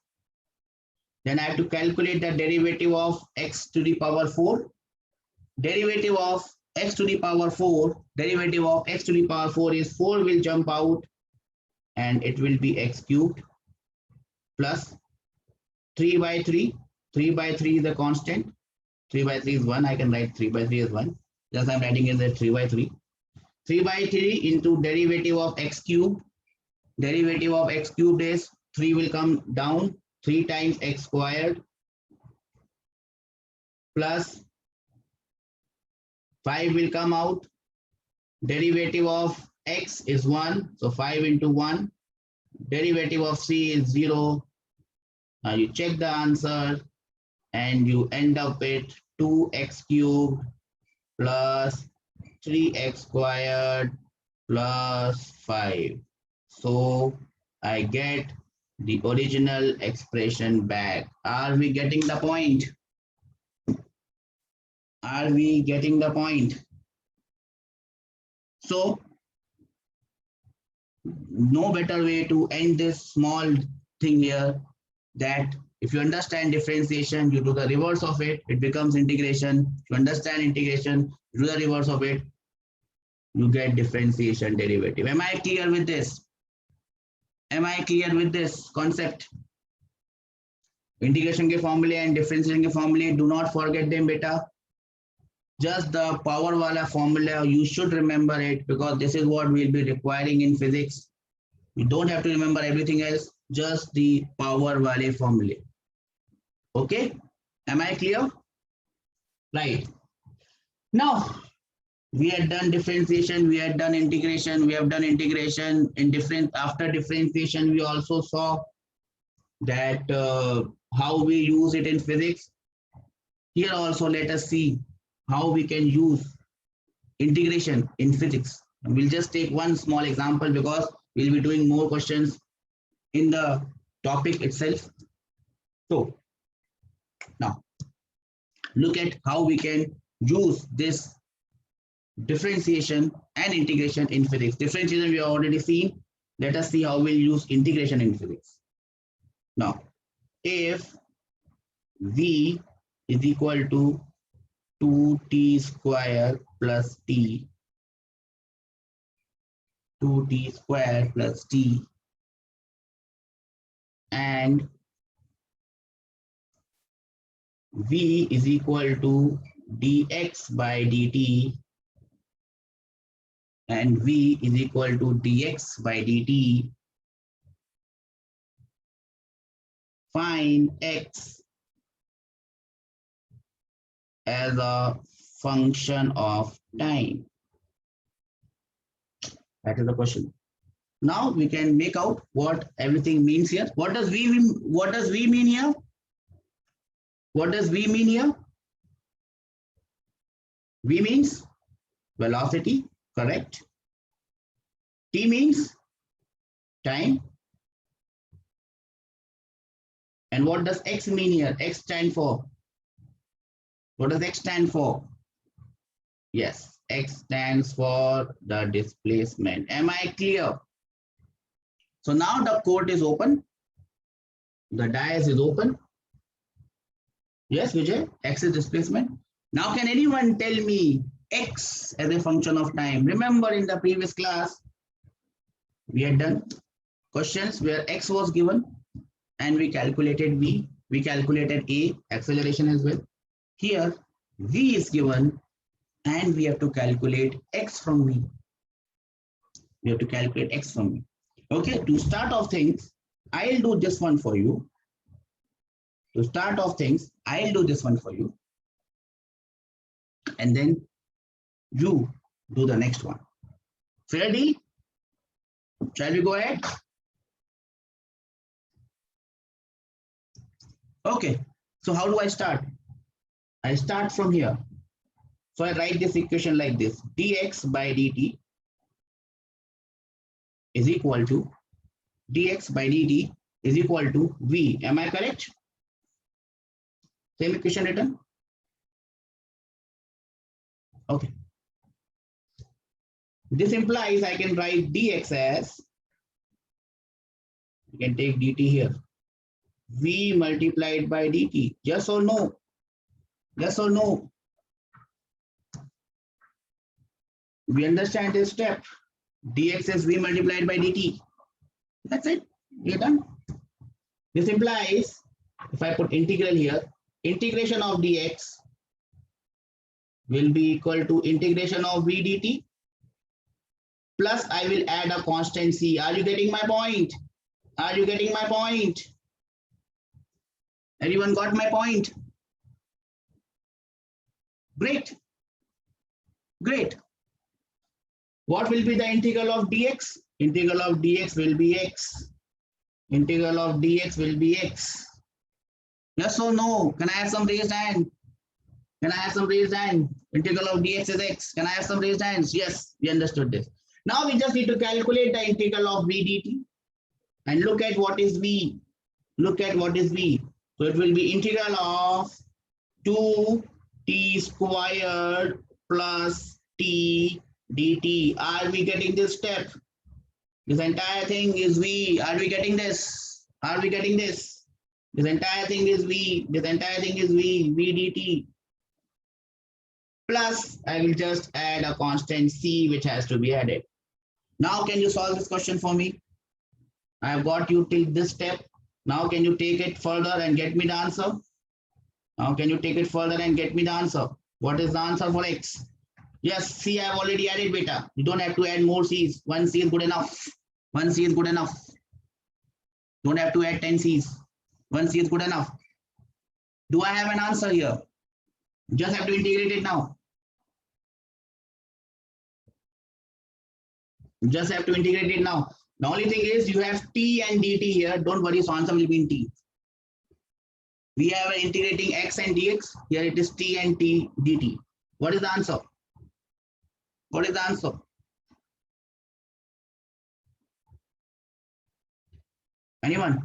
Speaker 1: Then I have to calculate the derivative of x to the power 4. Derivative of x to the power 4, derivative of x to the power 4 is 4 will jump out and it will be x cubed plus 3 by 3. 3 by 3 is a constant. 3 by 3 is 1. I can write 3 by 3 as 1. Just I'm writing in the 3 by 3. 3 by 3 into derivative of x cubed. Derivative of x cubed is 3 will come down. 3 times x squared plus 5 will come out. Derivative of x is 1. So 5 into 1. Derivative of c is 0. Now you check the answer and you end up with 2x cubed plus 3x squared plus 5. So I get the original expression back. Are we getting the point? Are we getting the point? So no better way to end this small thing here, that if you understand differentiation, you do the reverse of it, it becomes integration. If you understand integration, you do the reverse of it, you get differentiation derivative. Am I clear with this? Am I clear with this concept? Integration के formula and differentiation के formula, do not forget them, beta. Just the power wala formula, you should remember it because this is what we'll be requiring in physics. You don't have to remember everything else, just the power wale formula. Okay, am I clear? Right. Now, we had done differentiation, we had done integration, we have done integration in different, after differentiation, we also saw that how we use it in physics. Here also, let us see how we can use integration in physics. And we'll just take one small example because we'll be doing more questions in the topic itself. So now look at how we can use this differentiation and integration in physics. Differentiation we have already seen. Let us see how we'll use integration in physics. Now, if V is equal to 2t square plus t, 2t square plus t, and V is equal to dx by dt, and V is equal to dx by dt, find x as a function of time. That is the question. Now we can make out what everything means here. What does V mean? What does V mean here? What does V mean here? V means velocity, correct? T means time. And what does X mean here? X stand for? What does X stand for? Yes, X stands for the displacement. Am I clear? So now the court is open. The dais is open. Yes, Vijay, X is displacement. Now can anyone tell me X as a function of time? Remember in the previous class, we had done questions where X was given and we calculated V, we calculated A, acceleration as well. Here, V is given and we have to calculate X from V. We have to calculate X from V. Okay, to start off things, I'll do this one for you. To start off things, I'll do this one for you. And then you do the next one. Fair deal? Shall we go ahead? Okay, so how do I start? I start from here. So I write this equation like this. Dx by dt is equal to dx by dt is equal to V. Am I correct? Same equation written? Okay. This implies I can write dx as, you can take dt here, V multiplied by dt. Yes or no? Yes or no? We understand this step. Dx is V multiplied by dt. That's it. We're done. This implies, if I put integral here, integration of dx will be equal to integration of v dt, plus I will add a constant c. Are you getting my point? Are you getting my point? Everyone got my point? Great. Great. What will be the integral of dx? Integral of dx will be x. Integral of dx will be x. Yes or no? Can I have some raised hand? Can I have some raised hand? Integral of dx is x. Can I have some raised hands? Yes, we understood this. Now we just need to calculate the integral of v dt. And look at what is v. Look at what is v. So it will be integral of 2t squared plus t dt. Are we getting this step? This entire thing is v. Are we getting this? Are we getting this? This entire thing is v. This entire thing is v. V dt. Plus, I will just add a constant c which has to be added. Now, can you solve this question for me? I have got you till this step. Now, can you take it further and get me the answer? Now, can you take it further and get me the answer? What is the answer for X? Yes, C I have already added beta. You don't have to add more C's. One C is good enough. One C is good enough. Don't have to add 10 C's. One C is good enough. Do I have an answer here? Just have to integrate it now. Just have to integrate it now. The only thing is you have T and dt here. Don't worry, so answer will be in T. We have integrating X and dx. Here it is T and T dt. What is the answer? What is the answer? Anyone?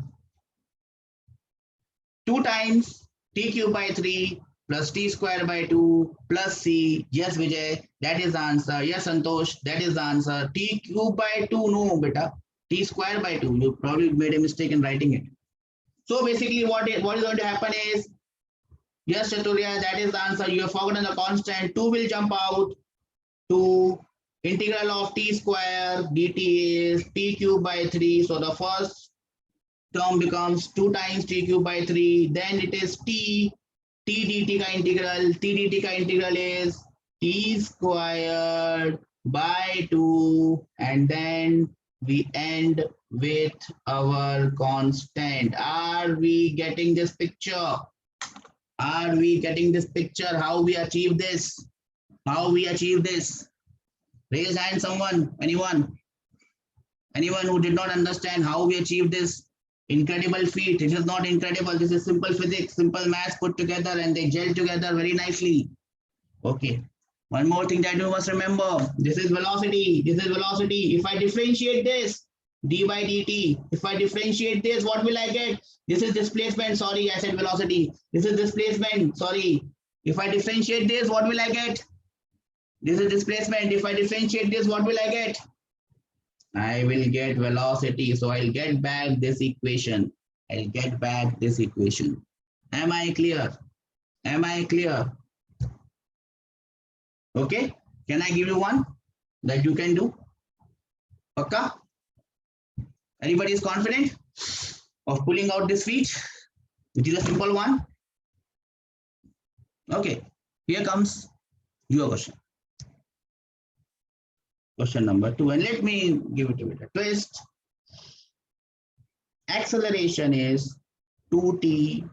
Speaker 1: 2 times t cube by 3 plus t square by 2 plus c. Yes, Vijay, that is the answer. Yes, Santosh, that is the answer. T cube by 2, no, beta. T square by 2. You probably made a mistake in writing it. So basically, what is going to happen is, yes, Chaturya, that is the answer. You have forgotten the constant. 2 will jump out. To integral of t square dt is t cube by 3. So the first term becomes 2 times t cube by 3. Then it is t dt ka integral. T dt ka integral is t squared by 2. And then we end with our constant. Are we getting this picture? Are we getting this picture? How we achieve this? How we achieve this? Raise hand someone, anyone who did not understand how we achieve this incredible feat. It is not incredible. This is simple physics, simple maths put together and they gel together very nicely. Okay. One more thing that you must remember. This is velocity. This is velocity. If I differentiate this, d by dt. If I differentiate this, what will I get? This is displacement. Sorry, I said velocity. This is displacement. Sorry. If I differentiate this, what will I get? This is displacement. If I differentiate this, what will I get? I will get velocity. So I'll get back this equation. I'll get back this equation. Am I clear? Am I clear? Okay. Can I give you one that you can do? Okay. Anybody is confident of pulling out this feat, which is a simple one? Okay. Here comes your question. Question number 2, and let me give it a bit of a twist. Acceleration is 2t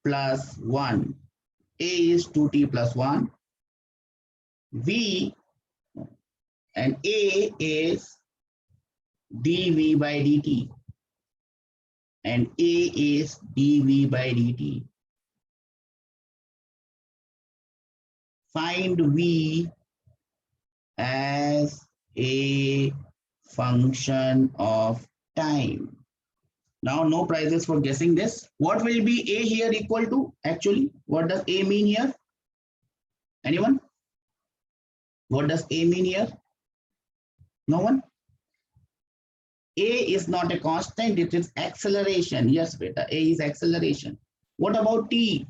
Speaker 1: plus 1. A is 2t plus 1. V and A is dv by dt. And A is dv by dt. Find V as a function of time. Now, no prizes for guessing this. What will be A here equal to? Actually, what does A mean here? Anyone? What does A mean here? No one? A is not a constant, it is acceleration. Yes, beta, A is acceleration. What about T?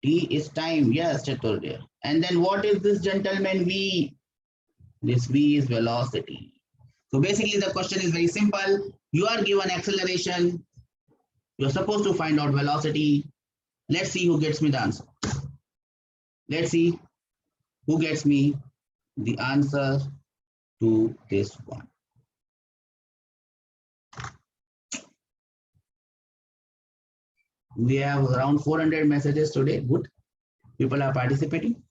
Speaker 1: T is time. Yes, Chaturya. And then what is this gentleman V? This V is velocity. So basically the question is very simple. You are given acceleration. You are supposed to find out velocity. Let's see who gets me the answer. Let's see who gets me the answer to this one. We have around 400 messages today. Good. People are participating.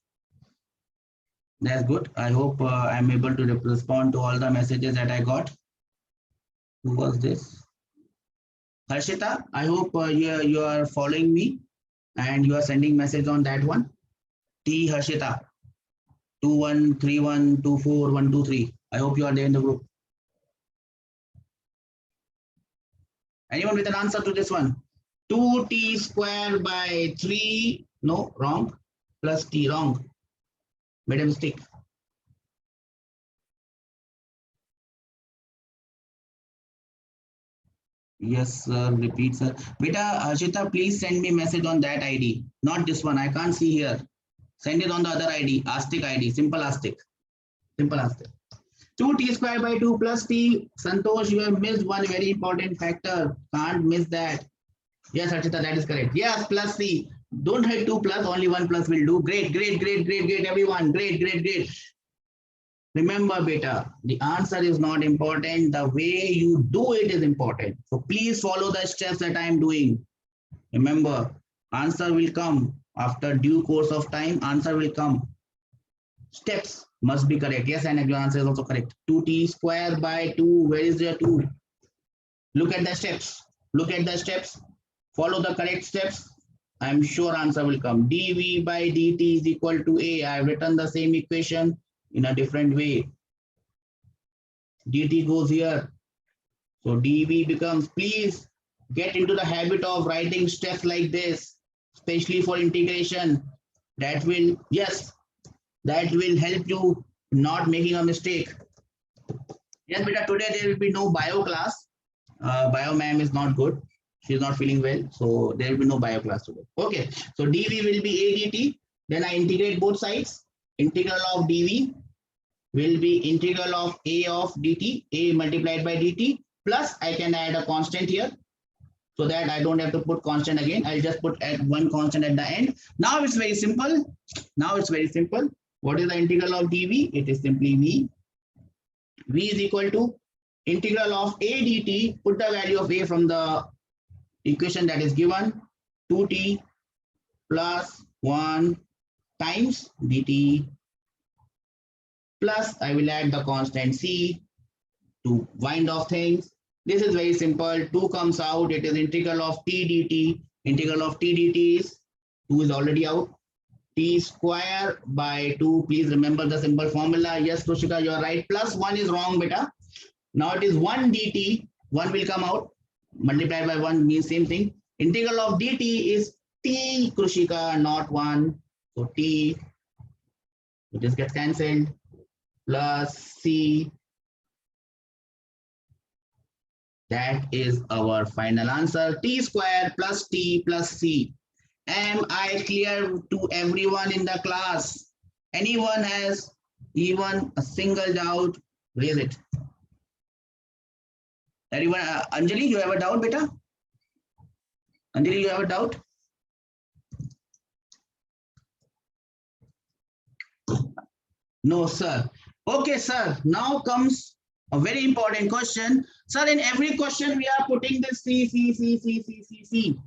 Speaker 1: That's good. I hope I'm able to respond to all the messages that I got. Who was this? Harshita, I hope you are following me and you are sending message on that one. T Harshita 213124123. I hope you are there in the group. Anyone with an answer to this one? 2t squared by 3. No, wrong. Plus t, wrong. Made a mistake. Yes, sir. Repeat, sir. Beta, Harshita, please send me message on that ID. Not this one. I can't see here. Send it on the other ID. Astic ID. Simple Astic. Simple Astic. 2t squared by 2 plus t. Santosh, you have missed one very important factor. Can't miss that. Yes, Harshita, that is correct. Yes, plus c. Don't write 2 plus, only 1 plus will do. Great, great, great, great, great, everyone. Great, great, great. Remember, beta, the answer is not important. The way you do it is important. So please follow the steps that I am doing. Remember, answer will come after due course of time. Answer will come. Steps must be correct. Yes, and your answer is also correct. 2t square by 2. Where is your 2? Look at the steps. Look at the steps. Follow the correct steps. I'm sure answer will come. dv by dt is equal to a. I've written the same equation in a different way. dt goes here. So dv becomes, please get into the habit of writing steps like this, especially for integration. That will, yes, that will help you not making a mistake. Yes, beta, today there will be no bio class. Bio ma'am is not good. She's not feeling well. So there will be no bio class today. Okay. So dv will be a dt. Then I integrate both sides. Integral of dv will be integral of a of dt, a multiplied by dt, plus I can add a constant here so that I don't have to put constant again. I'll just put one constant at the end. Now it's very simple. Now it's very simple. What is the integral of dv? It is simply v. V is equal to integral of a dt. Put the value of a from the equation that is given. 2t plus 1 times dt plus I will add the constant c to wind off things. This is very simple. 2 comes out. It is integral of t dt. Integral of t dt is 2 is already out. T square by 2. Please remember the simple formula. Yes, Krushika, you are right. Plus 1 is wrong, beta. Now it is 1 dt. 1 will come out. Multiplied by 1 means same thing. Integral of dt is t, Krushika, not 1. So t, it just gets cancelled. Plus c. That is our final answer. T square plus t plus c. Am I clear to everyone in the class? Anyone has even a single doubt? Raise it. Everyone, Anjali, you have a doubt, beta? Anjali, you have a doubt? No, sir. Okay, sir. Now comes a very important question. Sir, in every question we are putting this C.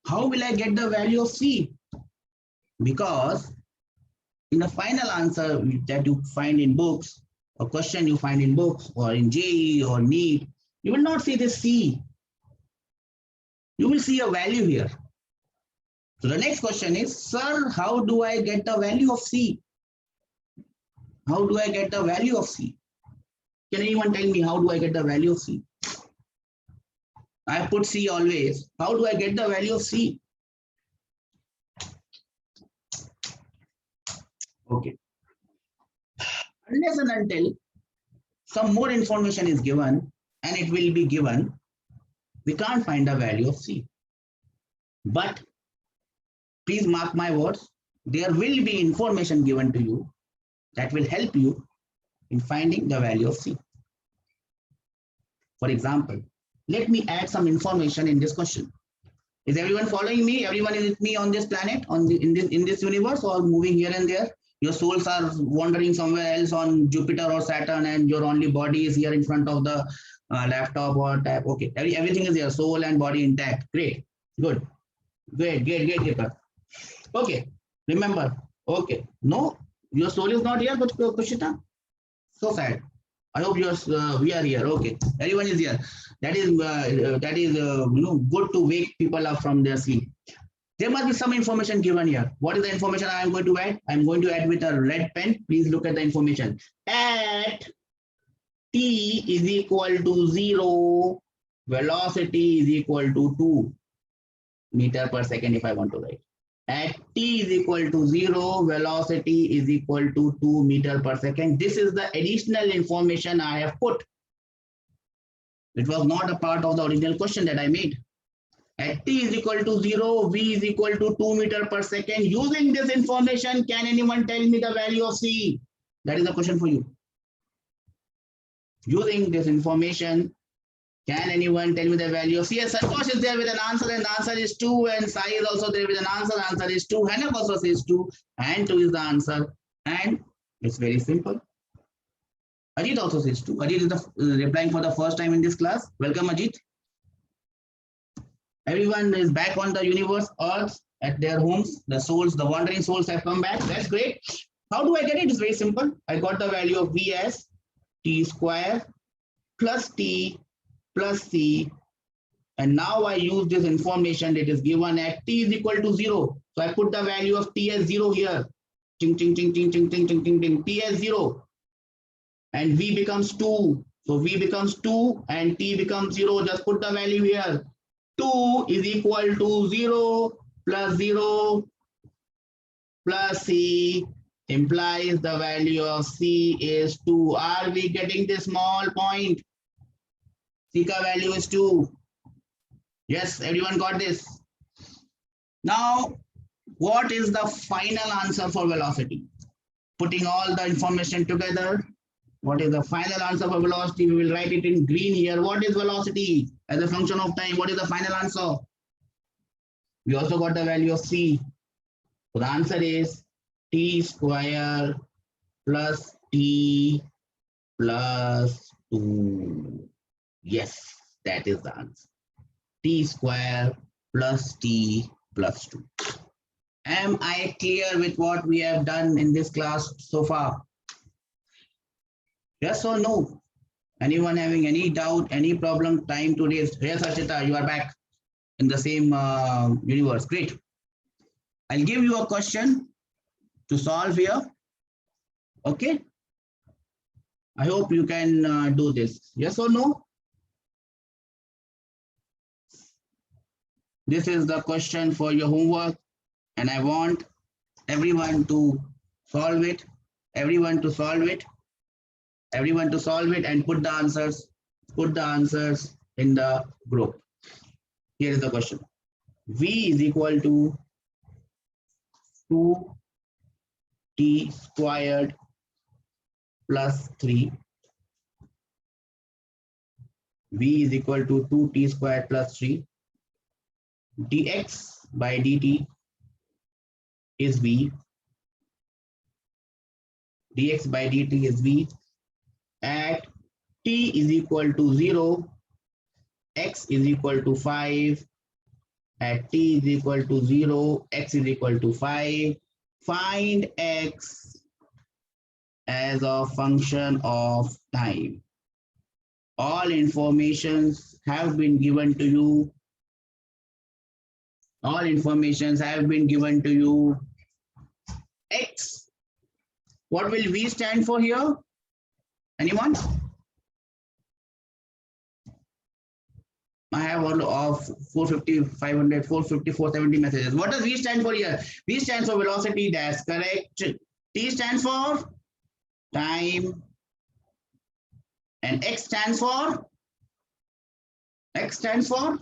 Speaker 1: How will I get the value of C? Because in the final answer that you find in books, a question you find in books or in JEE or NEET, you will not see this C. You will see a value here. So the next question is, sir, how do I get the value of C? How do I get the value of C? Can anyone tell me how do I get the value of C? I put C always. How do I get the value of C? Okay. Unless and until some more information is given, and it will be given, we can't find the value of C. But please mark my words, there will be information given to you that will help you in finding the value of C. For example, let me add some information in this question. Is everyone following me? Everyone is with me on this planet, in this universe, or moving here and there? Your souls are wandering somewhere else on Jupiter or Saturn, and your only body is here in front of the laptop or tab. Okay, everything is here, soul and body intact. Great, good, great. Okay, remember. Okay, no, your soul is not here, but Kushita, so sad. I hope we are here. Okay, everyone is here. That is good to wake people up from their sleep. There must be some information given here. What is the information I am going to add? I am going to add with a red pen. Please look at the information. At t is equal to 0, velocity is equal to 2 meter per second if I want to write. At t is equal to 0, velocity is equal to 2 meter per second. This is the additional information I have put. It was not a part of the original question that I made. At t is equal to 0, v is equal to 2 meter per second. Using this information, can anyone tell me the value of C? That is a question for you. Using this information, Can anyone tell me the value of C? Yes, Santosh is there with an answer, and the answer is 2. And Sai is also there with an answer. The answer is 2. Hanak also says 2. And 2 is the answer. And it's very simple. Ajit also says 2. Ajit is replying for the first time in this class. Welcome, Ajit. Everyone is back on the universe, Earth, at their homes. The souls, the wandering souls have come back. That's great. How do I get it? It's very simple. I got the value of V as T square plus T plus C. And now I use this information that is given at T is equal to 0. So I put the value of T as 0 here. Ting, ting, ting, ting, ting, ting, ting, ting, ting. T as 0. And V becomes 2. So V becomes 2 and T becomes 0. Just put the value here. 2 is equal to 0 plus C implies the value of C is 2. Are we getting this small point? C ka value is 2. Yes, everyone got this. Now, what is the final answer for velocity? Putting all the information together, what is the final answer for velocity? We will write it in green here. What is velocity as a function of time? What is the final answer? We also got the value of C. So the answer is T square plus T plus 2. Yes, that is the answer. T square plus T plus 2. Am I clear with what we have done in this class so far? Yes or no? Anyone having any doubt, any problem, time to raise? Yes, Archita, you are back in the same universe. Great. I'll give you a question to solve here. Okay. I hope you can do this. Yes or no? This is the question for your homework, and I want everyone to solve it. Everyone to solve it. Everyone to solve it and put the answers in the group. Here is the question. V is equal to 2t squared plus 3. V is equal to 2t squared plus 3. Dx by dt is V. Dx by dt is V. At t is equal to 0, x is equal to 5. At t is equal to 0, x is equal to 5. Find x as a function of time. All informations have been given to you. All informations have been given to you. X. What will V stand for here? Anyone? I have all of 450, 500, 450, 470 messages. What does V stand for here? V stands for velocity. That's correct. T stands for time. And X stands for? X stands for?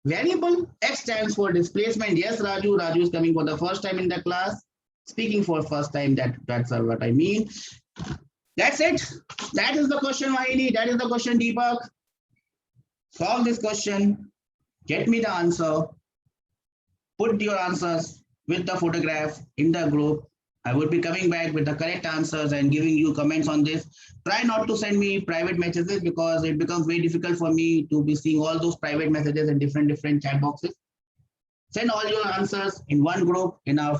Speaker 1: Variable. X stands for displacement. Yes, Raju. Raju is coming for the first time in the class. Speaking for first time, that's what I mean. That's it. That is the question, Vahini. That is the question, Deepak. Solve this question. Get me the answer. Put your answers with the photograph in the group. I will be coming back with the correct answers and giving you comments on this. Try not to send me private messages because it becomes very difficult for me to be seeing all those private messages in different chat boxes. Send all your answers in one group, in our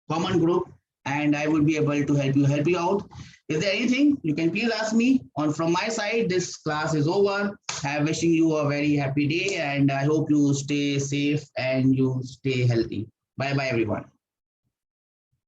Speaker 1: common group, and I will be able to help you out. Is there anything you can please ask me? On from my side, this class is over. I'm wishing you a very happy day, and I hope you stay safe and you stay healthy. Bye bye, everyone.